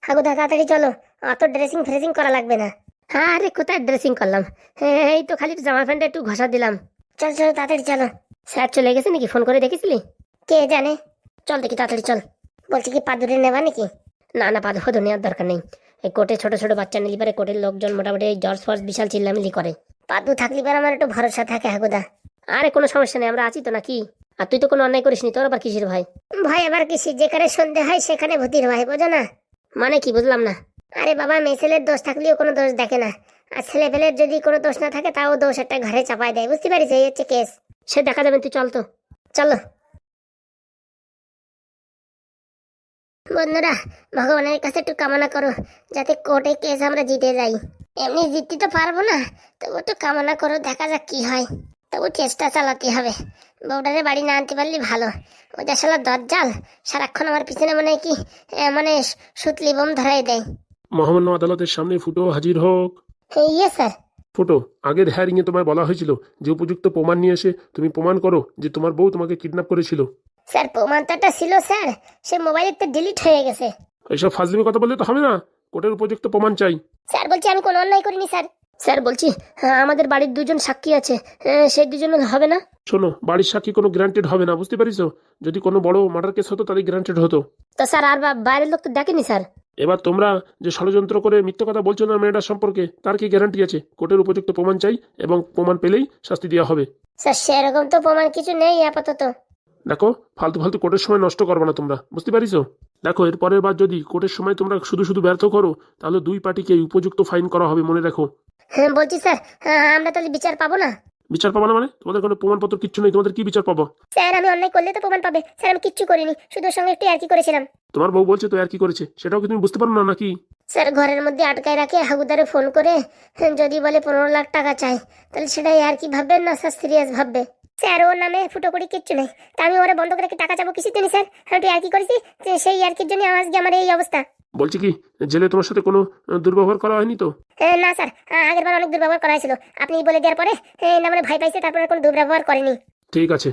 হাগুদা তাড়াতাড়ি চলো, অত ড্রেসিং ফ্রেসিং করা লাগবে না। হ্যাঁ আরে কোথায় ড্রেসিং করলাম, এই তো খালি জামা প্যান্টটা একটু ঘষা দিলাম। চল চল তাড়াতাড়ি চলো। স্যার চলে গেছে নাকি? ফোন করে দেখেছিলি? কে জানে, চল দেখি তাড়াতাড়ি চল। বলছি কি পাদুরে নেবা নাকি? না না, পাদু ফাদু নেওয়ার দরকার নেই। এই কোর্টে ছোট ছোট বাচ্চা নিলি পারে, কোর্টের লোকজন মোটামুটি এই জর্জ ফর্স বিশাল চিল্লামিলি করে। পাদু থাকলি পারে আমার একটু ভরসা থাকে হাগুদা। আরে কোনো সমস্যা নেই, আমরা আছি তো নাকি। আর তুই তো কোনো অন্যায় করিসনি, তোর আবার কিসের ভয়? ভয় আবার কিসের, যেখানে সন্ধে হয় সেখানে ভূতির ভয়, বোঝো না? মানে কি বুঝলাম না। আরে বাবা, মেয়ে ছেলের দোষ থাকলেও কোনো দোষ দেখে না, আর ছেলে পেলের যদি কোনো দোষ না থাকে তাও দোষ একটা ঘরে চাপায় দেয়, বুঝতে পারিস? এই হচ্ছে কেস। সে দেখা যাবে, তুই চল তো। চলো বন্ধুরা, ভগবানের কাছে একটু কামনা করো যাতে কোর্টে কেস আমরা জিতে যাই। এমনি জিততে তো পারবো না, তবু একটু কামনা করো, দেখা যাক কি হয়। তবু চেষ্টা চালাতে হবে। বউডারে বাড়ি না আনতে পারলে ভালো। ওইটা শালা দজ্জাল সারাক্ষণ আমার পিছনে মনে হয় কি মানে সুতলি বোম ধরাই দেয়। মহামান্য আদালতের সামনে ফুটো হাজির হোক। ইয়ে স্যার। ফুটো, আগের হ্যারিংয়ে তোমায় বলা হয়েছিল যে উপযুক্ত প্রমাণ নিয়ে এসে তুমি প্রমাণ করো যে তোমার বউ তোমাকে কিডন্যাপ করেছিল। স্যার প্রমাণ তো একটা ছিল স্যার, সে মোবাইলেতে ডিলিট হয়ে গেছে। এইসব ফাজলিমি কথা বললে তো হবে না, কোর্টের উপযুক্ত প্রমাণ চাই। স্যার বলছি আমি কোনো অন্যায় করিনি স্যার। স্যার বলছি আমাদের বাড়ির দুজন সাক্ষী আছে, সেই দুজন হবে না? শোনো, বাড়ির সাক্ষী কোনো গ্রান্টেড হবে না, বুঝতে পারিস? যদি কোনো বড় মার্ডার কেস হতো তাহলে গ্রান্টেড হতো। তো স্যার আর বাইরের লোক তো দেখেনি স্যার। এবার তোমরা যে ষড়যন্ত্র করে মিথ্যে কথা বলছো না মেয়েটার সম্পর্কে, তার কি গ্যারান্টি আছে? কোর্টের উপযুক্ত প্রমাণ চাই, এবং প্রমাণ পেলেই শাস্তি দেওয়া হবে। স্যার সেরকম তো প্রমাণ কিছু নেই আপাতত। দেখো, ফালতু ফালতু কোর্টের সময় নষ্ট করবে না তোমরা, বুঝতে পারিস? দেখো, এর পরের বার যদি কোর্টের সময় তোমরা শুধু শুধু ব্যর্থ করো তাহলে দুই পার্টিকে উপযুক্ত ফাইন করা হবে, মনে রাখো। হ্যাঁ বলছি স্যার, আমরা তাহলে বিচার পাবো না? বিচার পাবো না মানে? তোমাদের কোনো প্রমাণপত্র কিচ্ছু নেই, তোমাদের কি বিচার পাবো? স্যার আমি অন্যায় করলে তো প্রমাণ পাবে স্যার, আমি কিচ্ছু করিনি, শুধু ওর সঙ্গে একটু আর কি করেছিলাম। তোমার বউ বলছে তো আর কি করেছে, সেটাও কি তুমি বুঝতে পারো না নাকি? স্যার ঘরের মধ্যে আটকায় রাখে, হাগুদারে ফোন করে যদি বলে 15 লাখ টাকা চাই, তাহলে সেটাই আর কি ভাববেন না স্যার, সিরিয়াস ভাববে। স্যার ওর নামে ফুটো করি কিচ্ছু নেই, তা আমি ওরা বন্ধ করে টাকা চাবো কিছু দিনই স্যার, আমি একটু আর কি করেছি, সেই আর কির জন্য আজকে আমার এই অবস্থা। বলছি কি, জেলে তোমার সাথে কোনো দুর্ব্যবহার করা হয়নি তো? না স্যার, আগের বার অনেক দুর্ব্যবহার করা হয়েছিল, আপনি বলে দেওয়ার পরে না মানে ভয় পাইছে, তারপরে কোনো দুর্ব্যবহার করেনি। ঠিক আছে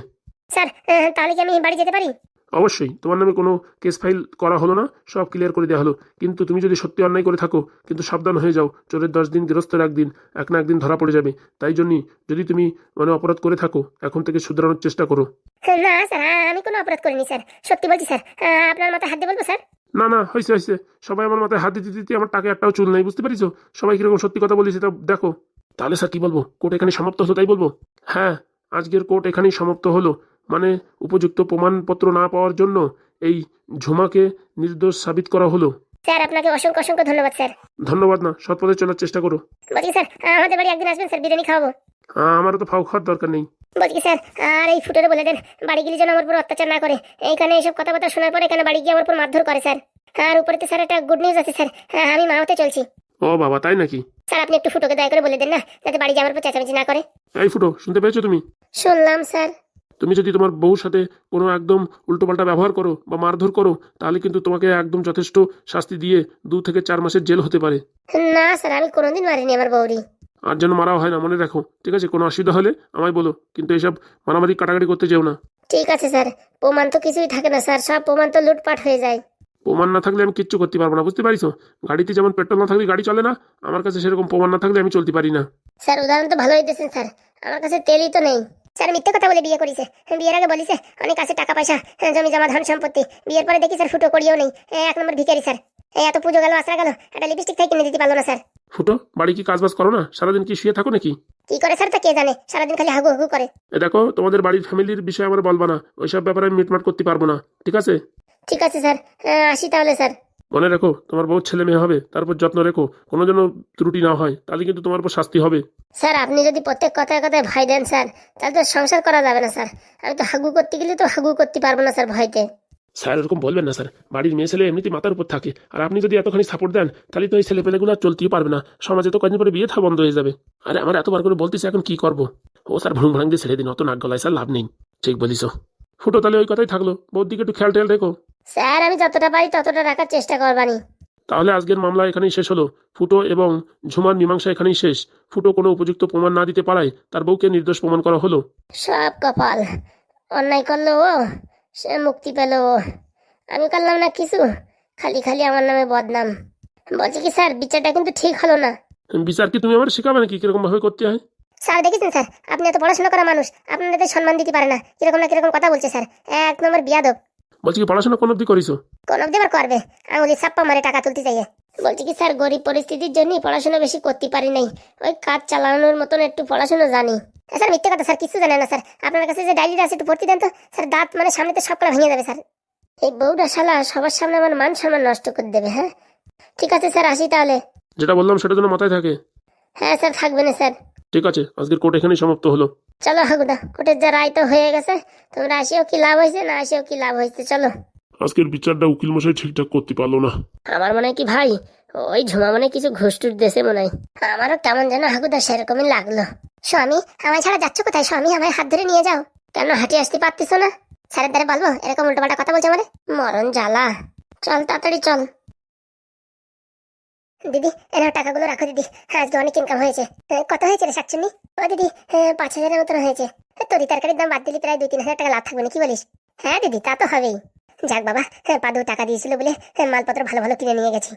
স্যার তাহলে কি আমি বাড়ি যেতে পারি? অবশ্যই, তোমার নামে কোনো কেস ফাইল করা হলো না, সব ক্লিয়ার করে দেওয়া হলো। কিন্তু তুমি যদি সত্যি অন্যায় করে থাকো, কিন্তু সাবধান হয়ে যাও, চোরের 10 দিন গৃহস্থের 1 দিন, এক না একদিন ধরা পড়ে যাবে। তাই জন্যই যদি তুমি অপরাধ করে থাকো, এখন থেকে শুধরানোর চেষ্টা করো। না স্যার, আমি কোনো অপরাধ করিনি স্যার, সত্যি বলছি স্যার, আপনার মাথায় হাত দিয়ে বলবো স্যার? না না, হয়েছে হয়েছে, সবাই আমার মাথায় হাত দিতে দিতে আমার টাকা একটাও চুল নেই, বুঝতে পারিছো? সবাই কিরকম সত্যি কথা বলি সেটা দেখো। তাহলে স্যার কি বলবো, কোর্ট এখানে সমাপ্ত হলো তাই বলবো? হ্যাঁ, আজকের কোর্ট এখানেই সমাপ্ত হলো। মানে উপযুক্ত প্রমাণপত্র না পাওয়ার জন্য এই ঝুমাকে নির্দোষ সাবিত করা হলো। স্যার আপনাকে অসংখ্য অসংখ্য ধন্যবাদ স্যার। ধন্যবাদ না, সৎ পথে চলার চেষ্টা করো। বলছি স্যার আমাদের বাড়ি একদিন আসবেন স্যার, বিরিয়ানি খাওয়াবো। আমারও তো ফাও খাওয়ার দরকার নেই। বলছি স্যার, আর এই ফুটোরে বলে দেন বাড়ি গেলে যেন আমার উপর অত্যাচার না করে, এইখানে এইসব কথাবার্তা শোনার পরে এখানে বাড়ি গিয়ে আমার উপর মারধর করে স্যার। আর উপরে তো স্যার একটা গুড নিউজ আছে স্যার, আমি মা হতে চলছি। ও বাবা, তাই নাকি? স্যার আপনি একটু ফুটোকে দয়া করে বলে দেন না, যাতে বাড়ি যাওয়ার পর চেঁচামেচি না করে। এই ফুটো, শুনতে পেয়েছো তুমি? শুনলাম স্যার। তুমি যদি তোমার বউর সাথে কোনো একদম উল্টোপাল্টা ব্যবহার করো বা মারধর করো, তাহলে কিন্তু তোমাকে একদম যথেষ্ট শাস্তি দিয়ে 2 থেকে 4 মাসের জেল হতে পারে। না স্যার, আমি কোনোদিন মারিনি আমার বউরি। আর যেন মারাও হয় না, মনে রাখো, ঠিক আছে? কোনো অসুবিধা হলে আমায় বলো, কিন্তু এসব মারামারি কাটাকাটি করতে যেও না। ঠিক আছে স্যার, প্রমাণ তো কিছুই থাকে না স্যার, সব প্রমাণ তো লুটপাট হয়ে যায়। প্রমাণ না থাকলে আমি কিচ্ছু করতে পারবো না, বুঝতে পারিছো? গাড়িতে যেমন পেট্রোল না থাকলে গাড়ি চলে না, আমার কাছে সেরকম প্রমাণ না থাকলে আমি চলতে পারি না। স্যার উদাহরণ তো ভালোই দিয়েছেন স্যার, আমার কাছে তেলই তো নেই। স্যার মিথ্যে কথা বলে বিয়ে করেছে, বিয়ের আগে বলিছে অনেক আছে টাকা পয়সা, জমি জমা ধন সম্পত্তি, বিয়ের পরে দেখি স্যার ফুটো করিও নেই, 1 নম্বর ভিখারি স্যার। এত পুজো গেল আশ্রা গেল, একটা লিপস্টিক থেকে কিনে দিতে পারলো না স্যার। ফুটো, বাড়ি কি কাজবাজ করো না? সারাদিন কি শুয়ে থাকো নাকি? কি করে স্যার তা কে জানে, সারাদিন খালি হাগু হাগু করে। দেখো, তোমাদের বাড়ির ফ্যামিলির বিষয়ে আমার বলবা না, ওইসব ব্যাপারে আমি মিটমাট করতে পারবো না, ঠিক আছে? ঠিক আছে স্যার, আসি তাহলে স্যার। মনে রেখো, তোমার বউ ছেলে মেয়ে হবে, তারপর যত্ন রেখো, কোনো যেন ত্রুটি না হয়, তাহলে কিন্তু তোমার উপর শাস্তি হবে। স্যার আপনি যদি প্রত্যেক কথায় কথায় ভয় দেন স্যার, তাহলে তো সংসার করা যাবে না স্যার, আমি তো হাগু করতে গেলে তো হাগু করতে পারবো না স্যার ভয়তে। স্যার এরকম বলবেন না স্যার, বাড়ির মেয়ে ছেলে এমনিতে মাথার উপর থাকে, আর আপনি যদি এতখানি সাপোর্ট দেন তাহলে তো এই ছেলে পেলেগুলো আর চলতেই পারবে না, সমাজে তো কদিন পরে বিয়ে থা বন্ধ হয়ে যাবে। আরে আমার এতবার করে বলতেছি, এখন কি করবো? ও স্যার, ভুং ভাঙ দিয়ে ছেড়ে দিন, অত নাক গলায় স্যার লাভ নেই। ঠিক বলিস ফুটো, তাহলে ওই কথাই থাকলো, বউর দিকে একটু খেয়াল টেয়াল রেখো। স্যার আমি যতটা পারি ততটা রাখার চেষ্টা করবানি। তাহলে আজকের মামলা এখানেই শেষ হলো। ফুটো এবং ঝুমার মীমাংসা এখানেই শেষ। ফুটো কোনো উপযুক্ত প্রমাণ না দিতে পারায় তার বউকে নির্দোষ প্রমাণ করা হলো। সব কপাল, অন্যায় করলো ও, সে মুক্তি পেল ও, আমি করলাম না কিছু, খালি খালি আমার নামে বদনাম। বলছি কি স্যার, বিচারটা কিন্তু ঠিক হলো না। বিচার কি তুমি আমার শেখাবে নাকি কিরকম ভাবে করতে হয়? স্যার দেখেছেন স্যার, আপনি এত পড়াশোনা করা মানুষ, আপনাদের সম্মান দিতে পারে না, কিরকম না কিরকম কথা বলছে স্যার। এক নম্বর বিয়াদব। বলছি কি পড়াশোনা কোন অব্দি করিছো? কোন অব্দি আবার করবে, আঙুলি ছাপ্পা মারে টাকা তুলতে চাইয়ে। বলছি কি স্যার, গরিব পরিস্থিতির জন্য পড়াশোনা বেশি করতে পারি নাই, ওই কাজ চালানোর মতন একটু পড়াশোনা জানি। স্যার মিথ্যে কথা স্যার, কিছু জানেন না স্যার। আপনার কাছে যে ডায়েরিটা আছে একটু ভর্তি দেন তো স্যার, দাঁত মানে সামনেতে সব কটা ভেঙে যাবে স্যার। এই বউটা শালা সবার সামনে আমার মান সম্মান নষ্ট করে দেবে। হ্যাঁ ঠিক আছে স্যার, আসি তাহলে। যেটা বললাম সেটা যেন মাথায় থাকে। হ্যাঁ স্যার, থাকবে না স্যার। ঠিক আছে, আজকের কোর্ট এখানেই সমাপ্ত হলো। চলো হাগুদা, কোর্টের যা রায় তো হয়ে গেছে, তোমরা আসিও কি লাভ হয়েছে, না আসিও কি লাভ হয়েছে, চলো। আজকের বিচারটা উকিল মশাই ঠিকঠাক করতে পারলো না। আমার মনে হয় কি ভাই, ওই ঝুমা মনে হয় কিছু ঘুষ টুস দেশে মনে হয়। আমারও কেমন যেন হাগুদা সেরকমই লাগলো। স্বামী, আমায় ছাড়া যাচ্ছ কোথায়? স্বামী, আমায় হাত ধরে নিয়ে যাও। কেন হাঁটিয়ে আসতে পারতিস না? স্যারের দ্বারা বলবো এরকম উল্টোপাল্টা কথা বলছে আমারে? মরণ জ্বালা। চল তাড়াতাড়ি চল। দিদি, এনার টাকাগুলো রাখো দিদি। হ্যাঁ, আজকে অনেক ইনকাম হয়েছে। কত হয়েছে রে শাকচুন্নি? ও দিদি, 5,000-এর মতন হয়েছে। তরি তরকারির দাম বাদ দিলি প্রায় 2-3 হাজার টাকা লাভ থাকবে না, কি বলিস? হ্যাঁ দিদি, তা তো হবেই। যাক বাবা, পাদু টাকা দিয়েছিল বলে মালপত্র ভালো ভালো কিনে নিয়ে গেছি।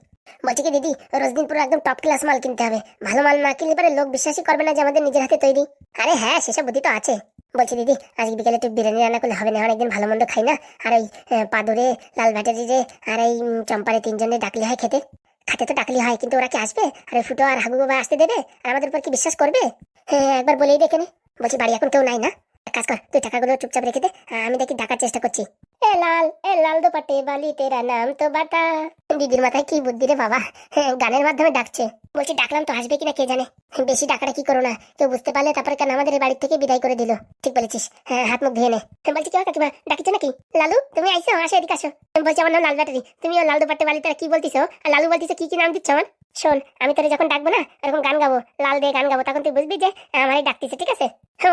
বলছি কি দিদি, রোজ দিন পুরো একদম টপ ক্লাস মাল কিনতে হবে। ভালো মাল না কিনলে পরে লোক বিশ্বাসই করবে না যে আমাদের নিজের হাতে তৈরি। আরে হ্যাঁ, সেসব বুদ্ধি তো আছে। বলছি দিদি, আজকে বিকেলে একটু বিরিয়ানি রান্না করলে হবে না? অনেকদিন ভালো মন্দ খাই না। আর ওই পাদুরে, লাল ব্যাটারি রে, আর এই চম্পারে, তিনজনে ডাকলে হয় খেতে। খাতে তো ডাকলি হয়, কিন্তু ওরা কি আসবে? আর ওই ফুটো আর হাগু বাবা আসতে দেবে? আর আমাদের উপর কি বিশ্বাস করবে? হ্যাঁ, একবার বলেই দেখে নে। বলছি বাড়ি এখন কেউ নাই না? এক কাজ কর, তুই টাকাগুলো চুপচাপ রেখে দে, আমি দেখি ডাকার চেষ্টা করছি। এ লাল দোপাট্টে বালি তেরা নাম তো বাতা। দিদির মাথায় কি বুদ্ধি রে বাবা, গানের মাধ্যমে ডাকছে। বলছি ডাকলাম তো, আসবে কিনা কে জানে। বেশি ডাকাটা কি করো না, কেউ বুঝতে পারলে তারপরে কেন আমাদের এই বাড়ির থেকে বিদায় করে দিল। ঠিক বলেছিস, হ্যাঁ, হাত মুখ ধুয়ে নে। বলছি কেউ কাকিমা ডাকিছো নাকি? লালু, তুমি আইসো, আসো এদিকে আসো। বলছি আমার নাম লাল ব্যাটারি, তুমিও লাল দোপাট্টে বালি তেরা কি বলতিছো? আর লালু বলতিছো কি কি নাম দিচ্ছ আমার? শোন, আমি তোরে যখন ডাকবো না, এরকম গান গাবো, লাল দিয়ে গান গাবো, তখন তুই বুঝবি যে আমারই ডাকতিছে, ঠিক আছে?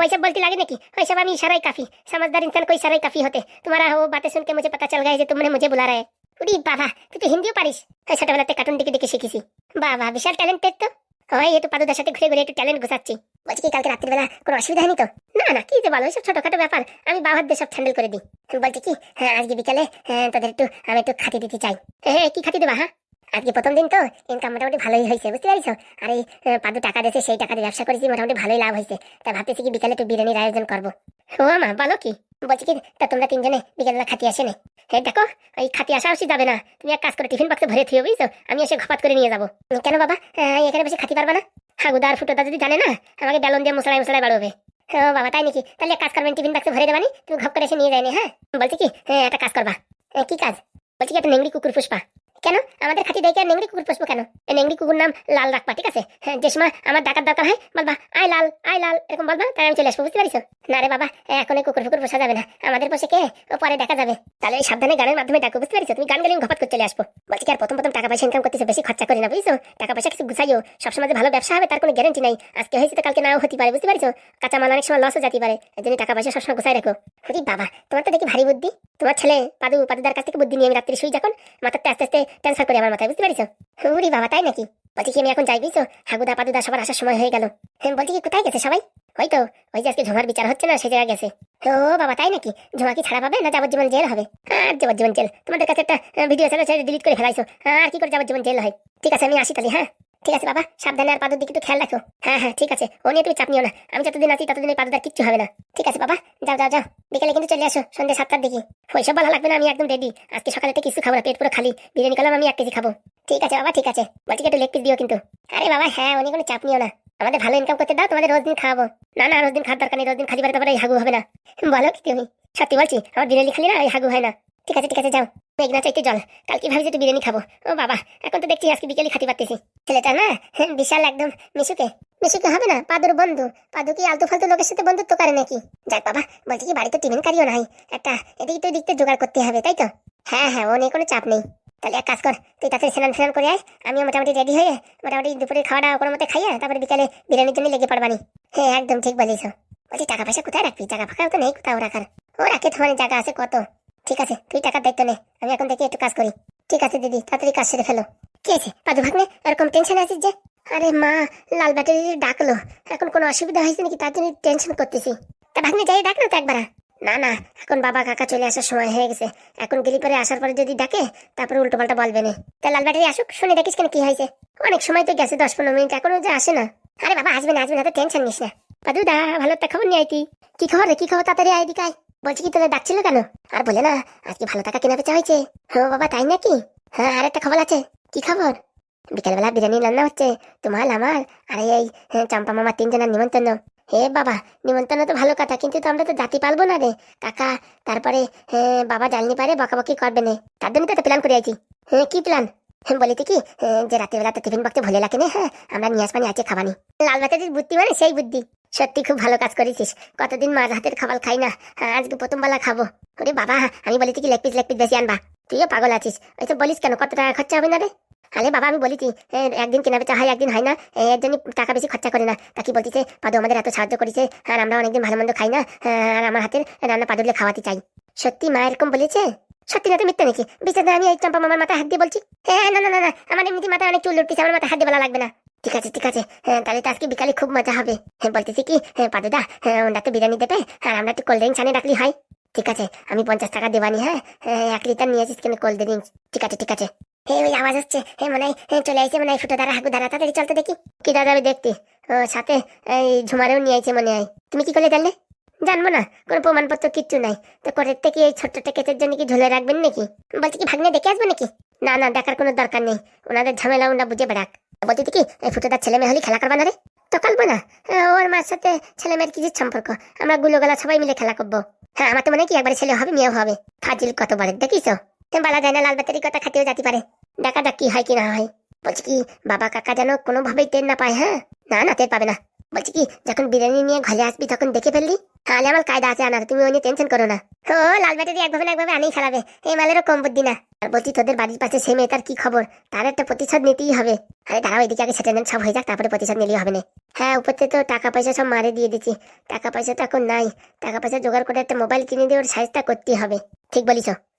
ওইসব বলতে লাগে নাকি? ওইসব আমি इशारा ही काफी, समझदार इंसान को इशारा ही काफी होते। तुम्हारा वो बातें सुन के मुझे पता चल गया যে तुमने मुझे बुला रहा है। उड़ी बाबा, তুই তো হিন্দিও পারিস? ছোটবেলাতে কার্টুন দেখে দেখে শিখেছি। বাবা, বিশাল ট্যালেন্টেড তো। হয় একটু পাদুদার সাথে ঘুরে ঘুরে একটু ট্যালেন্ট গোছাচ্ছি। বলছি কি কালকে রাত্রিবেলা কোনো অসুবিধা হয়নি তো? না না, কি যে বলো, এসব ছোটখাটো ব্যাপার আমি বাবার দিয়ে সব হ্যান্ডেল করে দিই। বলছি কি, হ্যাঁ আজকে বিকালে তোদের একটু আমি একটু খাতি দিতে চাই। হ্যাঁ, কি খাতি দেবা? হ্যাঁ, আজকে প্রথম দিন তো, ইনকাম মোটামুটি ভালোই হয়েছে, বুঝতে পারিস? আর এই পাদু টাকা দিয়েছে, সেই টাকা দিয়ে ব্যবসা করেছি, মোটামুটি ভালোই লাভ হয়েছে। তা ভাবতেছি কি বিকালে একটু বিরিয়ানির আয়োজন করবো। ও মা, বলো কি? বলছি কি, তা তোমরা তিনজনে বিকেলবেলা খাতি আসে না? হ্যাঁ দেখো, ওই খাতি আসা আসি যাবে না, তুমি এক কাজ করে টিফিন বক্সে ভরে থিও, বুঝছো? আমি এসে ঘপাত করে নিয়ে যাবো। কেন বাবা, এখানে বেশি খাতি পারবা না? হাগুদা আর ফুটোদা যদি জানে না, আমাকে বেলন দিয়ে মশলায় মশলায় বাড়বে। ও বাবা, তাই নাকি? তাহলে এক কাজ করবেন, টিফিন বক্সে ভরে দেবানি, তুমি ঘপ করে এসে নিয়ে যায়নি। হ্যাঁ, বলছি কি, একটা কাজ করবা। কি কাজ? বলছি কি, একটা নেংড়ি কুকুর পুষ্পা। কেন আমাদের খাতি দেখে আর নেংড়ি কুকুর পুষবো কেন? এই নেংড়ি কুকুর নাম লাল রাখবা, ঠিক আছে? হ্যাঁ, যে সময় আমার ডাকার দরকার হয় বলবা আই লাল আই লাল, এরকম বলবা, তাই আমি চলে আসবো, বুঝতে পারিস? না রে বাবা, এখন কুকুর ফুকুর পোষা যাবে না, আমাদের পোষে কে ও পরে দেখা যাবে। তাহলে এই সাবধানে গানের মাধ্যমে ডাকো, বুঝতে পারিস? তুমি গান গেলে ঘপাত করে চলে আসবো। বলছি কি, আর প্রথম প্রথম টাকা পয়সা ইনকাম করতেছে, বেশি খরচা করি না, বুঝছো? টাকা পয়সা কিছু গুছাইও, সবসময় যে ভালো ব্যবসা হবে তার কোনো গ্যারান্টি নাই। আজকে হয়েছে তো কালকে নাও হতে পারে, বুঝতে পারিস? কাঁচা মাল অনেক সময় লসও যেতে পারে, এই জন্য টাকা পয়সা সবসময় গুছাই রাখো। হরি বাবা, তোমার তো দেখি ভারী বুদ্ধি। তোমার ছেলে পাদুদার কাছ থেকে বুদ্ধি নিয়ে আমি রাত্রি শুই যখন, মাথাতে আস্তে আস্তে ট্রান্সফার করি আমার মাথায়, বুঝতে পারিস? উরি বাবা, তাই নাকি? বলছি কি, আমি এখন যাই, বুঝছো? হাগুদা পাদুদা সবার আসার সময় হয়ে গেল। বলছি কি, কোথায় গেছে সবাই? ওই তো, ওই যে আজকে ঝুমার বিচার হচ্ছে না, সে জায়গায় গেছে। ও বাবা, তাই নাকি? ঝুমা কি ছাড়া পাবে না যাবজ্জীবন জেল হবে? আর যাবজ্জীবন জেল? তোমাদের কাছে একটা ভিডিও ছেড়ে ডিলিট করে ফেলাইছো, আর কি করে যাবজ্জীবন জেল হয়? ঠিক আছে, আমি আসি তাহলে। হ্যাঁ ঠিক আছে বাবা, সাবধানে, আর পাদুর দিকে একটু খেয়াল রাখো। হ্যাঁ হ্যাঁ ঠিক আছে, ও নিয়ে তুমি চাপ নিও না, আমি যতদিন আছি ততদিন এই পাদুদার কিচ্ছু হবে না। ঠিক আছে বাবা, যাও যাও যাও, বিকেলে কিন্তু চলে আসো সন্ধ্যে 7টার দিকে। ওইসব ভালো লাগবে না, আমি একদম রেডি। আজকে সকালে কিছু খাবো না, পেট পুরো খালি। বিরিয়ানি করলাম আমি 1 কেজি খাবো। ঠিক আছে বাবা, ঠিক আছে। বলছি একটু লেগ পিস দিও কিন্তু। আরে বাবা হ্যাঁ, উনি কোনো চাপ নিও না, আমাদের ভালো ইনকাম করতে দাও, তোমাদের রোজ দিন খাওয়াবো। না না, রোজ দিন খাওয়ার দরকার নেই, রোজ দিন খালি পারে এই হাগু হবে না। বলো কি তুমি? সত্যি বলছি, আমার বিরিয়ানি খালি না, এই হাগু হয় না। ঠিক আছে ঠিক আছে, যাও। মেঘনা চাইতে জল, কালকে ভাবি যে একটু বিরিয়ানি খাবো। ও বাবা, এখন তো দেখছি আজকে বিকেলে খাতি পারতেছি। ছেলেটা না বিশাল একদম মিশুকে। মিশুকে হবে না, পাদুর বন্ধু। পাদু কি আলতু ফালতু লোকের সাথে বন্ধুত্ব করে নাকি? যাক বাবা, বলছি কি, বাড়িতে টিফিন কারিও নাই, একটা এদিক তো এদিক জোগাড় করতে হবে, তাই তো? হ্যাঁ হ্যাঁ, ও নিয়ে কোনো চাপ নেই। তাহলে এক কাজ কর, তুই তাড়াতাড়ি স্নান করে আয়, আমিও মোটামুটি রেডি হয়ে মোটামুটি দুপুরে খাওয়াটা কোনো মতে খাইয়া তারপরে বিকালে বিরিয়ানির জন্য লেগে পড়বানি। হ্যাঁ একদম ঠিক বলিস। বলছি টাকা পয়সা কোথায় রাখবি? টাকা ফাঁকাও তো নেই কোথাও রাখার। ও রাখে তোমার জায়গা আছে কত। ঠিক আছে, তুই টাকার দায়িত্ব নে, আমি এখন থেকে একটু কাজ করি। ঠিক আছে দিদি, তাড়াতাড়ি কাজ সেরে ফেলো। কি আছে পাদু ভাগ্নে, এরকম টেনশন আছিস যে? আরে মা, লাল ব্যাটারি ডাকলো, এখন কোনো অসুবিধা হয়েছে নাকি তার জন্য টেনশন করতেছি। তা ভাগ্নে যাই ডাক না তো একবার। না না, এখন বাবা কাকা চলে আসার সময় হয়ে গেছে। এখন গেলি পরে আসার পরে যদি ডাকে তারপরে উল্টো পাল্টা বলবে না। তা লাল ব্যাটারি আসুক, শুনে দেখিস কেন কি হয়েছে। অনেক সময় তো গেছে, 10-15 মিনিট, এখনো যে আসে না। আরে বাবা আসবে না আসবে না, তো টেনশন নিস না। পাদু দা, ভালো একটা খবর নিয়ে আইতি। কি খবর রে, কি খবর, তাড়াতাড়ি আয় এদিকে আয়। বলছি কি তোরা ডাকছিল কেন? আর বলে না, আজকে ভালো টাকা কেনা বেচা হয়েছে। হ্যাঁ বাবা, তাই নাকি? হ্যাঁ, আর একটা খবর আছে। কি খবর? বিকালবেলা বিরিয়ানি রান্না হচ্ছে, তোমার আমার আর এই চম্পা মামার 3 জনের নিমন্ত্রণ। হে বাবা, নিমন্ত্রণ তো ভালো কথা, কিন্তু তো আমরা তো জাতি পালবো না রে কাকা। তারপরে বাবা জানতে পারে বকাবকি করবে না, তার জন্য তো একটা প্ল্যান করে আইছি। হ্যাঁ, কি প্ল্যান? বলিতে কি, যে রাতের বেলা তো টিফিন বক্সে ভুলে লাগে না, হ্যাঁ আমরা নিয়ে আসবানি আছে খাবানি। লাল বাতাজির বুদ্ধি মানে সেই বুদ্ধি। সত্যি খুব ভালো কাজ করেছিস, কতদিন মার হাতের খাবার খাই না, আজকে প্রথম বেলা খাবো। ওরে বাবা, আমি বলেছি কি লেগ পিস বেশি আনবা। তুইও পাগল আছিস, ওইসব বলিস কেন? কত টাকা খরচা হবে না রে? আরে বাবা, আমি বলেছি একদিন কেনা বেচা হয়, একদিন হয় না, এর জন্য টাকা বেশি খরচা করে না। তা কি বলতিছে, পাদু আমাদের এত সাহায্য করেছে, আর আমরা অনেকদিন ভালো মন্দ খাই না, আর আমার হাতের রান্না পাদুলে খাওয়াতে চাই। সত্যি মা এরকম বলেছে? সত্যি না তো মিথ্যা নাকি? বিশ্বাস না আমি এই চম্পা মামার মাথায় হাত দিয়ে বলছি। হ্যাঁ, না না না না, আমার এমনিতে মাথায় অনেক চুল উঠতেছে, আমার মাথায় হাত দিয়ে বলা লাগবে না। ঠিক আছে ঠিক আছে, তাহলে তো আজকে বিকালে খুব মজা হবে। বলতেছি কি, পাদুদা ওটা তো বিরিয়ানি দেবে, আর আমরা একটু কোল্ড ড্রিঙ্কস আনে রাখলি হয়। ঠিক আছে, আমি 50 টাকা দেবানি। হ্যাঁ, 1 লিটার নিয়ে আসিস কেন কোল্ড ড্রিঙ্কস। ঠিক আছে ঠিক আছে। ওই আওয়াজ হচ্ছে, মনে হয় চলে আসছে, মনে হয় ফুটো দাঁড়া, হাগু দাঁড়া, তাড়াতাড়ি চলতে দেখি। কি দাদা, আমি দেখতে সাথে এই ঝুমারেও নিয়ে আইছে মনে হয়। তুমি কি করে জানলে? জানবো না, কোনো প্রমাণপত্র কিচ্ছু নাই তো। করের থেকে এই ছোট্ট টেকেটের জন্য কি ঝুলে রাখবেন নাকি? বলছি কি ভাগ্নে দেখে আসবো নাকি? না না, দেখার কোনো দরকার নেই, ওনাদের ঝামেলা ওনা বুঝে বেড়াক। বলছি কি, এই ফুটোদার ছেলে মেয়ে হলে খেলা করবা না রে? তো কালবো না, ওর মার সাথে ছেলে মেয়ের কিছু সম্পর্ক, আমরা গুলোগালা সবাই মিলে খেলা করবো। হ্যাঁ, আমার তো মনে হয় কি একবারে ছেলে হবে মেয়েও হবে। ফাজিল কত বারে দেখিস, বলা যায় না, লাল বাতারি কথা খাতেও যেতে পারে। দেখা যাক কি হয় কি না হয়। বলছি কি, বাবা কাকা যেন কোনোভাবেই টের না পায়। হ্যাঁ, না না, টের পাবে না। বলছি কি, যখন বিরিয়ানি নিয়ে ঘরে আসবি তখন দেখে ফেললি, তাহলে আমার কায়দা আছে আনার, তুমি ওই নিয়ে টেনশন করো না। ও লাল ব্যাটারি একভাবে না একভাবে আনেই খেলাবে, এই মালেরও কম বুদ্ধি না। আর বলছি, তোদের বাড়ির পাশে সেই মেয়েটার কি খবর? তার একটা প্রতিশোধ নিতেই হবে। আরে দাঁড়াও, এদিকে আগে সেটেলমেন্ট সব হয়ে যাক, তারপরে প্রতিশোধ নিলেই হবে না। হ্যাঁ, উপর থেকে তো টাকা পয়সা সব মারে দিয়ে দিচ্ছি, টাকা পয়সা তো এখন নাই। টাকা পয়সা জোগাড় করে একটা মোবাইল কিনে দিয়ে ওর সাইজটা করতেই হবে। ঠিক বলিস,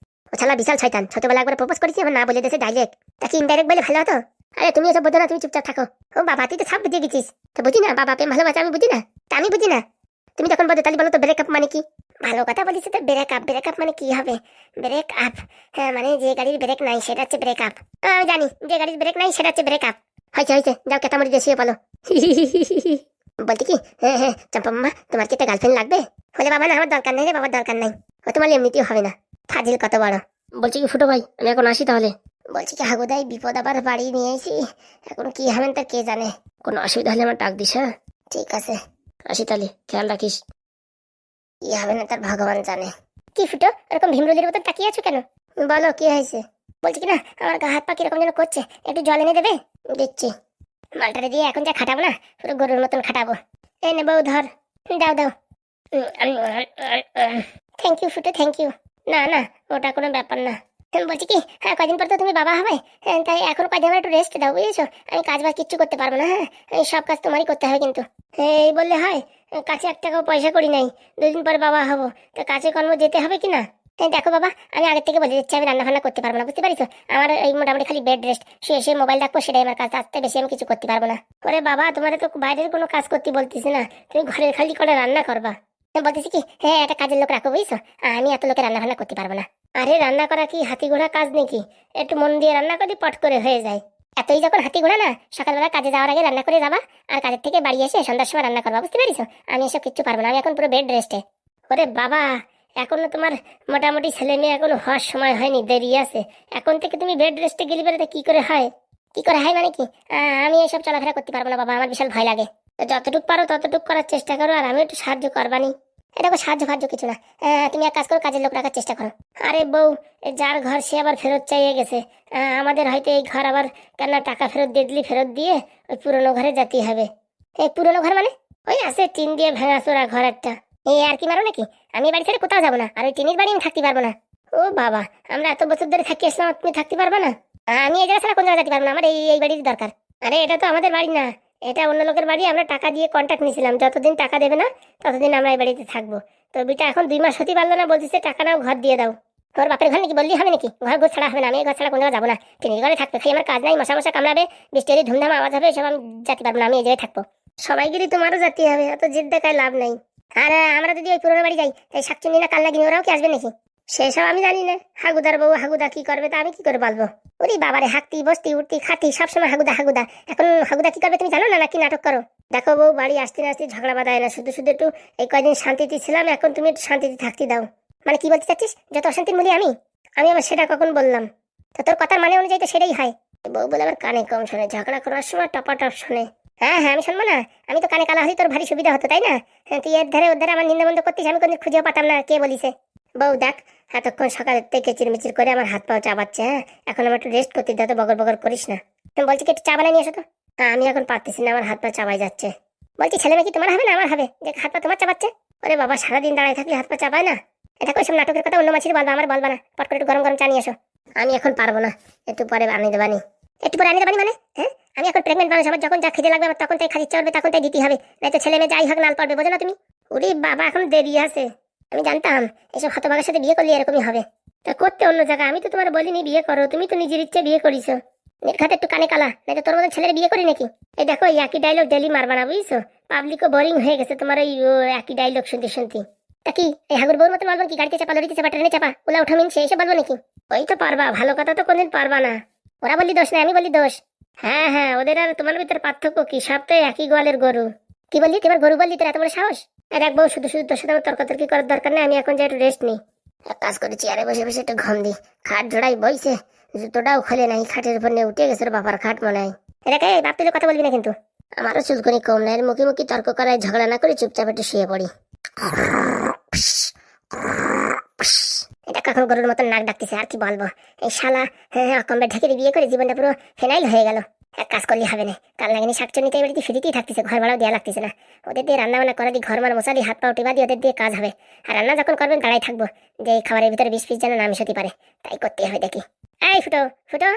ও শালা বিশাল শয়তান, ছোটবেলা একবার প্রপোজ করেছি, আমার না বলে দেশে ডাইরেক্ট। তাকে ইনডাইরেক্ট বলে ভালো হতো। আরে তুমি এসব বোঝো না, তুমি চুপচাপ থাকো। ও বাবা, তুই তো সব বুঝে গেছিস। তো বুঝি না, বাবা প্রেম ভালোবাসা আমি বুঝি না? তা আমি বুঝি না, তুমি যখন বোঝো তাহলে বলো তো ব্রেকআপ মানে কি? ভালো কথা বলিস তো, ব্রেকআপ ব্রেকআপ মানে কি হবে? ব্রেক আপ, হ্যাঁ মানে যে গাড়ির ব্রেক নাই সেটা হচ্ছে ব্রেকআপ। আমি জানি, যে গাড়ির ব্রেক নাই সেটা হচ্ছে ব্রেকআপ। হয়েছে হয়েছে, যাও কেতামরি দেশিয়ে বলো। বলছি কি, হ্যাঁ হ্যাঁ চম্পা মামা, তোমার কি একটা গার্লফ্রেন্ড লাগবে? বলে বাবা না, আমার দরকার নেই রে, বাবার দরকার নাই, ও তোমার এমনিতেও হবে না। ফাজিল কত বড়। বলছি কি ফুটো ভাই, আমি এখন আসি তাহলে। বলছি কি হাগুদাই, বিপদ আবার বাড়ি নিয়ে এসি, এখন কি হবেন তা কে জানে। কোনো অসুবিধা হলে আমার ডাক দিস। হ্যাঁ ঠিক আছে, আসি তাহলে, খেয়াল রাখিস। কি হবে না তার ভগবান জানে। কি ফুটো, এরকম ভীমরুলির মতো তাকিয়ে আছো কেন? বলো কি হয়েছে? বলছি কি না, আমার গা হাত পা কিরকম যেন করছে, একটু জল এনে দেবে? দিচ্ছি। মালটারে দিয়ে এখন যা খাটাবো না, পুরো গরুর মতন খাটাবো। এই নে বউ ধর, দাও দাও। থ্যাংক ইউ ফুটো, থ্যাংক ইউ। না না, ওটা কোনো ব্যাপার না। বলছি কি, হ্যাঁ কয়দিন পর তো তুমি বাবা হবে, তাই এখন কয়দিন আমার একটু রেস্ট দাও, বুঝেছো? আমি কাজ বাজ কিচ্ছু করতে পারবো না। হ্যাঁ, এই সব কাজ তোমারই করতে হবে কিন্তু। এই বললে হয়? কাছে 1 টাকাও পয়সা করি নাই, 2 দিন পর বাবা হবো, তো কাছে কর্ম যেতে হবে কি না? দেখো বাবা, আমি আগের থেকে বলে দিচ্ছি, আমি রান্না ফান্না করতে পারবো না, বুঝতে পারিস? আমার এই মোটামুটি খালি বেড রেস্ট, শুয়ে শুয়ে মোবাইল রাখবো, সেটাই আমার কাজ, আসতে বেশি আমি কিছু করতে পারবো না। ওরে বাবা, তোমার তো বাইরের কোনো কাজ করতে বলতেছি না, তুমি ঘরের খালি করে রান্না করবা। বলতেছি কি, হ্যাঁ একটা কাজের লোক রাখো, বুঝছো? আমি এত লোকে রান্না ফান্না করতে পারবো না। আরে রান্না করা কি হাতি ঘোড়া কাজ নাকি? একটু মন দিয়ে রান্না করি, পট করে হয়ে যায়। এতই যখন হাতি ঘোড়া না, সকালবেলা কাজে যাওয়ার আগে রান্না করে যাবা, আর কাজের থেকে বাড়ি এসে সন্ধ্যার সময় রান্না করবা, বুঝতে পারিস? আমি এসব কিচ্ছু পারবো না, আমি এখন পুরো বেড রেস্টে। ওরে বাবা, এখনো তোমার মোটামুটি ছেলে মেয়ে এখনো হওয়ার সময় হয়নি, দেরি আছে। এখন থেকে তুমি বেড রেস্টে গেলে বেরোতে কি করে হয়? কি করে হয় মানে কি? আমি এসব চলাফেরা করতে পারবো না বাবা, আমার বিশাল ভয় লাগে। যতটুকু পারো ততটুকু করার চেষ্টা করো, আর আমি একটু সাহায্য করবানি। এটা সাহায্য ফাহায্য কিছু না, তুমি এক কাজ করো, কাজের লোক রাখার চেষ্টা করো। আরে বউ, যার ঘর সে আবার ফেরত চাইয়ে গেছে, আমাদের হয়তো এই ঘর আবার কেন টাকা ফেরত দিয়ে দিলি, ফেরত দিয়ে ওই পুরোনো ঘরে যেতে হবে। এই পুরোনো ঘর মানে ওই আছে টিন দিয়ে ভাঙাচোরা ঘর একটা। এই আর কি মারো নাকি? আমি বাড়ি ছেড়ে কোথাও যাবো না, আর ওই টিনের বাড়ি আমি থাকতে পারবো না। ও বাবা, আমরা এত বছর ধরে থাকি আসলাম, তুমি থাকতে পারবে না? আমি এই জায়গা ছাড়া কোন জায়গায় যেতে পারবো না, আমার এই এই বাড়ির দরকার। আরে এটা তো আমাদের বাড়ি না, এটা অন্য লোকের বাড়ি, আমরা টাকা দিয়ে কন্ট্রাক্ট নিয়েছিলাম, যতদিন টাকা দেবে না ততদিন আমরা এই বাড়িতে থাকবো। তো বিটা এখন 2 মাস হতে পারলো না, বলতেছে টাকা নাও, ঘর দিয়ে দাও। তোর বাপের ঘর নাকি বললি হবে নাকি? ঘর ছাড়া হবে না, আমি এই ঘর ছাড়া কোনো জায়গায় যাবো না। টিনের ঘরে থাকতে খাই, আমার কাজ নাই, মশা মশা কামড়াবে, বৃষ্টির ধুমধাম আওয়াজ হবে, এসব আমি যেতে পারবো না, আমি এই জায়গায় থাকবো। সবাই গিরি তোমারও যেতে হবে, এত জিদ দেখায় লাভ নাই। আর আমরা যদি ওই পুরোনো বাড়ি যাই তাই শাকচুনি না কালনাগিনি ওরাও কি আসবে নাকি? সেসব আমি জানি না। হাগুদার বউ হাগুদা কি করবে তা আমি কি করে বলবো? ওরে বাবারে, হাঁকতি বসতি উঠতি খাতি সবসময় হাগুদা হাগুদা। এখন হাগুদা কি করবে তুমি জানো না, নাকি নাটক করো? দেখো বউ, বাড়ি আসতে না আসতে ঝগড়া বাঁধায় না, শুধু শুধু একটু এই কয়দিন শান্তিতে ছিলাম, এখন তুমি একটু শান্তিতে থাকতে দাও। মানে কি বলতে চাচ্ছিস? যত অশান্তির মূল্য আমি আমি আবার সেটা কখন বললাম? তো তোর কথার মানে অনুযায়ী তো সেটাই হয়। বউ বলে আবার কানে কম শোনে, ঝগড়া করার সময় টপাটপ শোনে। হ্যাঁ হ্যাঁ, আমি শুনবো না? আমি তো কানে কালা হলে তোর ভারী সুবিধা হতো, তাই না? হ্যাঁ, তুই এর ধারে ওর ধারে আমার নিন্দা বন্ধ করতিস, আমি কোনো খুঁজেও পাতাম না কে বলিছে। বউ দেখ, এতক্ষণ সকাল থেকে চিরমিচির করে আমার হাত পাও চাবাচ্ছে। হ্যাঁ, এখন আমার একটু রেস্ট করতে দাও তো, বগর বগর করিস না। তুমি বলছি কি একটু চা বানিয়ে নিয়ে এসো তো। হ্যাঁ, আমি এখন পারতেছি না, আমার হাত পা চাবাই যাচ্ছে। বলছি ছেলে মেয়ে কি তোমার হবে না আমার হবে যে হাত পা তোমার চাবাচ্ছে? ওরে বাবা, সারাদিন দাঁড়ায় থাকলে হাত পা চাবায় না? এটা ওইসব নাটকের কথা অন্য মাছের বলবা, আমার বলবা না। পট করে একটু গরম গরম চা নিয়ে এসো। আমি এখন পারবো না, একটু পরে আনিয়ে দেবানি। একটু পরে আনিয়ে দেবানি মানে? হ্যাঁ, আমি এখন প্রেগনেন্ট মানুষ, আমার যখন যা খেতে লাগবে আমার তখন তাই খালি চড়বে, তখন তাই দিতে হবে, নাই তো ছেলে মেয়ে যাই হোক নাল পড়বে, বোঝো না তুমি? ওরে বাবা, এখন দেরি আছে। আমি জানতাম এইসব হতভাগার সাথে বিয়ে করলে এরকমই হবে। তা করতে অন্য জায়গায়, আমি তো তোমার বলিনি বিয়ে করো, তুমি তো নিজের ইচ্ছে বিয়ে করিছো। নির্ঘাত একটু কানে কালা, নাই তো তোর মতন ছেলের বিয়ে করি নাকি? এই দেখো, এই একই ডায়লগ ডেলি মারবা না, বুঝছো? পাবলিকও বোরিং হয়ে গেছে তোমার এই একই ডায়লগ শুনতে শুনতে। তা কি এই হাগুর বউর মতন বলবো কি? গাড়িতে চাপা, লরিতে চাপা, ট্রেনে চাপা, ওলা উঠা মিন সেই সব বলবো নাকি? ওই তো পারবা, ভালো কথা তো কোনদিন পারবা না। ওরা বললি দোষ নাই, আমি বলি দোষ। হ্যাঁ হ্যাঁ, ওদের আর তোমার ভিতরে পার্থক্য কি? সব তো একই গোয়ালের গরু। কি বললি? তোমার গরু বললি? তোর এত বড় সাহস? দেখ বউ, শুধু শুধু তোর সাথে আমার তর্কাতর্কি করার দরকার নেই, আমি এখন যাই একটু রেস্ট নিই। এক কাজ করেছি, চেয়ারে বসে বসে একটু ঘুম দি। খাট জোড়াই বইছে, জুতোটাও খোলে নাই, খাটের উপর নিয়ে উঠে গেছে বাবার খাট মনে হয়। এটাকে বাপ তুলে কথা বলবি না কিন্তু। আমারও চুলকনি কম নাই, মুখে মুখে তর্ক করায় ঝগড়া না করে চুপচাপ একটু শুয়ে পড়ি। এটা কখন গরুর মতন নাক ডাকতেছে, আর কি বলবো? এই শালা অকম্বে ঢেকে বিয়ে করে জীবনটা পুরো ফেনাইল হয়ে গেল। এক কাজ করলে হবে না, কাল নাগিনি শাকচুনিতে এই বাড়িতে ফ্রিতেই থাকতেছে, ঘর ভাড়াও দেওয়া লাগতেছে না। ওদের দিয়ে রান্না বান্না করা দি, ঘর মার মশালি হাত পা টিপা দিয়ে ওদের দিয়ে কাজ হবে। আর রান্না যখন করবেন দাঁড়াই থাকবো, যে এই খাবারের ভিতরে বিষ ফিস যেন না মিশতে পারে, তাই করতে হবে দেখি। এই ফুটো ফুটো,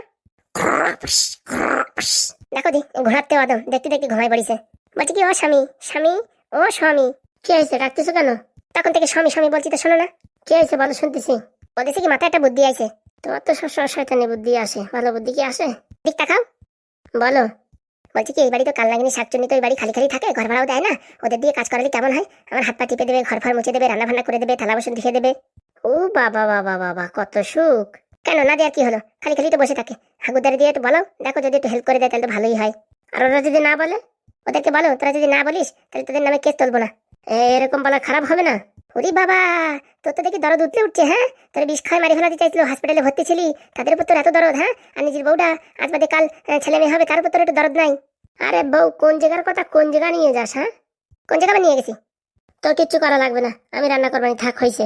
দেখো দি ঘোরাতে আদম দেখতে দেখতে ঘুমাই পড়িছে। বলছি কি ও স্বামী, স্বামী, ও স্বামী, কি হয়েছে ডাকতেছো কেন? তখন থেকে স্বামী স্বামী বলছি তো শোনো না। কি হয়েছে বলো, শুনতেছি। বলতেছি কি মাথায় একটা বুদ্ধি আছে। তোমার তো সবসময় শয়তানি বুদ্ধি আসে, ভালো বুদ্ধি কি আসে? দিক তাকাও, বলো। বলছি কি এই বাড়ি তো কাল নাগিনি শাকচুনি তো এই বাড়ি খালি খালি থাকে, ঘর ভাড়াও দেয় না, ওদের দিয়ে কাজ করালে কেমন হয়? আমার হাত পা টিপে দেবে, ঘর ফার মুছে দেবে, রান্না বান্না করে দেবে, থালা বাসন ধুয়ে দেবে। ও বাবা বাবা বাবা, কত সুখ! কেন না দেয়ার কি হলো? খালি খালি তো বসে থাকে। হাগুদারে দিয়ে একটু বলো, দেখো যদি একটু হেল্প করে দেয় তাহলে তো ভালোই হয়। আর ওরা যদি না বলে, ওদেরকে বলো তোরা যদি না বলিস তাহলে তোদের নামে কেস তুলবো না। এরকম বলা খারাপ হবে না? ওরে বাবা, তোর তো দেখি দরদ উঠলে উঠছে। হ্যাঁ, তোর বিষ খায় মারি ফেলাতে চাইছিল, হসপিটালে ভর্তি ছিলি, তাদের উপর তোর এত দরদ? হ্যাঁ, আর নিজের বউটা আজ বাদে কাল ছেলে মেয়ে হবে, তার উপর তোর একটু দরদ নাই? আরে বউ, কোন জায়গার কথা কোন জায়গা নিয়ে যাস? হ্যাঁ, কোন জায়গা নিয়ে গেছি? তোর কিচ্ছু করা লাগবে না, আমি রান্না করবানি, থাক হয়েছে।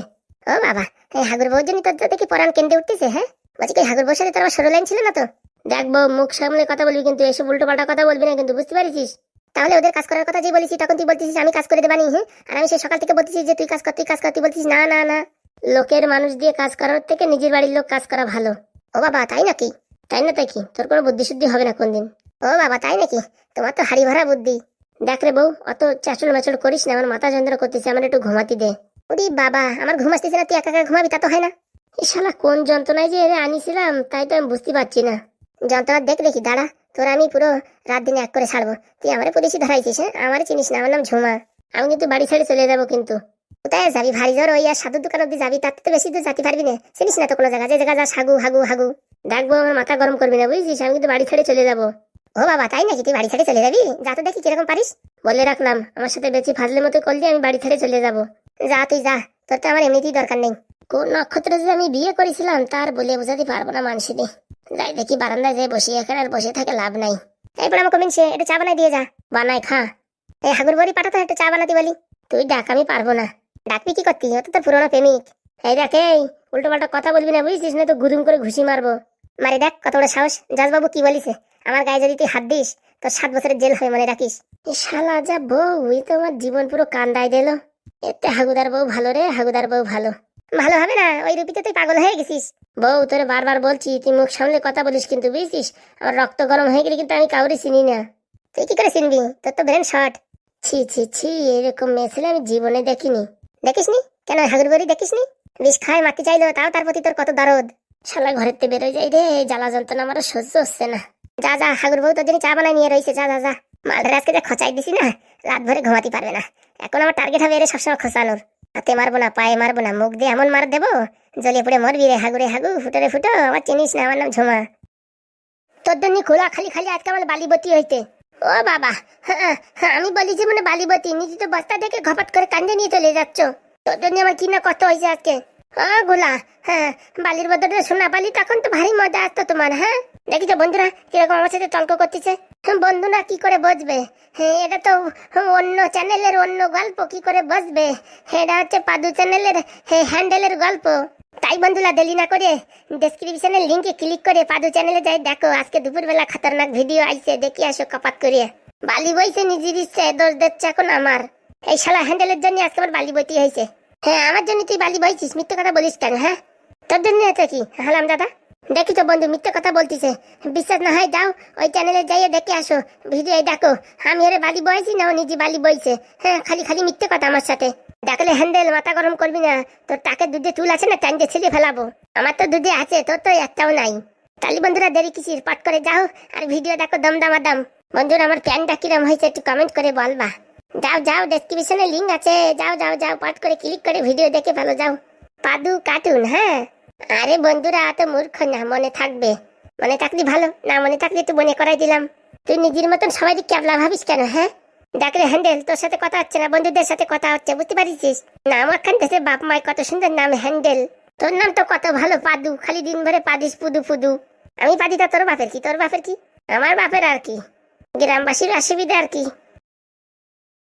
ও বাবা, এই হাগুর বউর জন্য তোর দেখি পরাণ কেন্দ্রে উঠতেছে। হ্যাঁ, বলছি কি হাগুর বউর সাথে তোর আবার সরু লাইন ছিল না তো? দেখ বউ, মুখ সামনে কথা বলবি কিন্তু, এসব উল্টো পাল্টা কথা বলবি না কিন্তু, বুঝতে পারিস? তাহলে ওদের কাজ করার কথা যে বলেছি তখন তুই বলতেছিস আমি কাজ করে দেবানি। হ্যাঁ, আর আমি সেই সকাল থেকে বলতেছি যে তুই কাজ কর, তুই কাজ কর, তুই বলছিস না না না। লোকের মানুষ দিয়ে কাজ করার থেকে নিজের বাড়ির লোক কাজ করা ভালো। ও বাবা, তাই নাকি? তাই না তাই কি? তোর কোনো বুদ্ধি শুদ্ধি হবে না কোনদিন? ও বাবা, তাই নাকি? তোমার তো হাড়ি ভরা বুদ্ধি। দেখ রে বউ, অত চাচড় মাচড় করিস না, আমার মাথা যন্ত্রণা করতেছে, আমার একটু ঘুমাতে দে। ওরে বাবা, আমার ঘুম আসতেছে না, তুই একা একা ঘুমাবি তা তো হয় না। এই শালা কোন যন্ত্রণায় যে এরে আনিছিলাম তাই তো আমি বুঝতে পারছি না। যন্ত্রণা দেখ দেখি, দাঁড়া, তোর আমি পুরো রাত দিনে এক করে ছাড়বো। তুই আমারে পুলিশে ধরাইছিস? হ্যাঁ, আমারে চিনিস না, আমার নাম ঝুমা। আমি কিন্তু বাড়ি ছেড়ে চলে যাবো কিন্তু। কোথায় যাবি? ভারী জ্বর ওই আর সাধুর দোকান অব্দি যাবি, তার তো বেশি দূর যেতে পারবি না। চিনিস না তো কোনো জায়গা, যে জায়গা যা হাগু হাগু হাগু। দেখবো, আমার মাথা গরম করবি না, বুঝছিস? আমি কিন্তু বাড়ি ছেড়ে চলে যাবো। ও বাবা, তাই নাকি? তুই বাড়ি ছেড়ে চলে যাবি? যা তো দেখি কিরকম পারিস। বলে রাখলাম, আমার সাথে বেশি ফাজলের মতো করলে আমি বাড়ি ছেড়ে চলে যাবো। যা তুই যা, তোর তো আমার এমনিতেই দরকার নেই। কোন নক্ষত্রে যে আমি বিয়ে করেছিলাম তার বলে বোঝাতে পারবো না মানুষেরই। যাই দেখি বারান্দায় যে বসে, এখানে আর বসে থাকে লাভ নাই। এরপর আমাকে মিনছে একটু চা বানাই দিয়ে যা। বানাই খা। এই হাগুর বড়ি পাঠাতো একটু চা বানাতে বলি। তুই ডাক, আমি পারবো না। ডাকবি কি করতি? অত তো পুরোনো প্রেমিক। এই দেখ, এই উল্টো পাল্টা কথা বলবি না, বুঝছিস? না তো গুদুম করে ঘুষি মারবো। মারি দেখ কত বড় সাহস। জাজবাবু কি বলিছে? আমার গায়ে যদি তুই হাত দিস তোর 7 বছরের জেল হয়, মনে রাখিস। এই শালা যা বউ, ওই তো আমার জীবন পুরো কান্দায় দিল। এতে হাগুদার বউ ভালো রে, হাগুদার বউ ভালো। ভালো হবে না, ওই রূপিতে তুই পাগল হয়ে গেছিস। বউ, তোরে বারবার বলছি তুই মুখ সামলে কথা বলিস কিন্তু, বুঝছিস? আমার রক্ত গরম হয়ে গেলে কিন্তু আমি কাউরে চিনি না। তুই কি করে চিনবি? তোর তো ব্রেন শর্ট। ছি ছি ছি, এরকম মেয়ে ছেলে আমি জীবনে দেখিনি। দেখিসনি? কেন হাগুর বড়ি দেখিসনি? বিষ খায় মারতে চাইলো, তাও তার প্রতি তোর কত দরদ। শালা ঘরের তে বেরোয় যাই রে, জ্বালা যন্ত্রণা আমার সহ্য হচ্ছে না। যা যা, হাগুর বউ তোর জন্য চা বানায় নিয়ে রয়েছে, যা যা যা। মালটার আজকে যা খচাই দিছি না, রাত ভরে ঘুমাতে পারবে না। এখন আমার টার্গেট হবে এর সবসময় খোসানোর। হাতে মারবো না, পায়ে মারবো না, মুখ দিয়ে এমন মার দেবো জ্বলিয়ে পড়ে মরবি রে হাগু রে হাগু, ফুটো ফুটো। আমার চিনিস না, আমার নাম ঝুমা। তোর জন্য খোলা খালি খালি আজকে আমার বালিবতী হইতে। ও বাবা, হ্যাঁ হ্যাঁ, আমি বলি যে মানে বালিবতী, নিজে তো বস্তা দেখে ঘপাট করে কান্দে নিয়ে চলে যাচ্ছ। তোর জন্য আমার কি না কষ্ট হয়েছে আজকে। গোলা, হ্যাঁ বালির বদলে সোনা বালি, তখন তো ভারী মজা আসতো তোমার। হ্যাঁ দেখিছো বন্ধুরা কিরকম আমার সাথে তর্ক করতেছে। বন্ধুরা কি করে বুঝবে? হ্যাঁ এটা তো অন্য চ্যানেলের অন্য গল্প, কি করে বুঝবে? এটা হচ্ছে পাদু চ্যানেলের হ্যান্ডেলের গল্প। তাই বন্ধুরা দেরি না করে ডেসক্রিপশনের লিঙ্কে ক্লিক করে পাদু চ্যানেলে যাই দেখো, আজকে দুপুরবেলা খতরনাক ভিডিও আইছে, দেখি আসো কপাত করিয়ে। বালি বইছে নিজের ইচ্ছে, দোষ দিচ্ছে এখন আমার। এই শালা হ্যান্ডেলের জন্য আজকে আমার বালি বইতে হয়েছে। হ্যাঁ আমার জন্য তুই বালি বইছিস, মিথ্যে কথা বলিস কেন? হ্যাঁ তোর জন্য এটা কি হালাম দাদা? দেখি তো বন্ধু মিথ্যে কথা বলতিছে, বিশ্বাস না হয় যাও ওই চ্যানেলে যাইয়ে দেখে আসো, ভিডিও দেখো আমি ওরে বালি বইছি না ও নিজে বালি বইছে। হ্যাঁ খালি খালি মিথ্যে কথা আমার সাথে দেখলে। হ্যান্ডেল মাথা গরম করবি না, তোর টাকে দুধে চুল আছে না, টাইম দিয়ে ছেলে ফেলাবো। আমার তো দুধে আছে, তোর তো একটাও নাই। তাহলে বন্ধুরা দেরি কিসির, পাট করে যাও আর ভিডিও দেখো দমদামাদম। বন্ধুরা আমার প্যানটা কিরম হয়েছে একটু কমেন্ট করে বলবা। যাও যাও ডেসক্রিপশনে লিঙ্ক আছে, যাও যাও যাও পাট করে ক্লিক করে ভিডিও দেখে ভালো যাও। পাদু কার্টুন। হ্যাঁ আরে বন্ধুরা এত মূর্খ না, মনে থাকবে। মনে থাকলে ভালো, না মনে থাকলে একটু মনে করাই দিলাম। তুই নিজের মতন সবাই ক্যাবলা ভাবিস কেন? হ্যাঁ দেখ রে হ্যান্ডেল, তোর সাথে কথা হচ্ছে না, বন্ধুদের সাথে কথা হচ্ছে, বুঝতে পারিস? না আমার খান দেশে বাপ মায় কত সুন্দর নাম হ্যান্ডেল, তোর নাম তো কত ভালো পাদু, খালি দিন ভরে পাদিস পুদু পুদু। আমি পাদি তা তোর বাপের কি? তোর বাপের কি? আমার বাপের আর কি, গ্রামবাসীর অসুবিধা আর কি।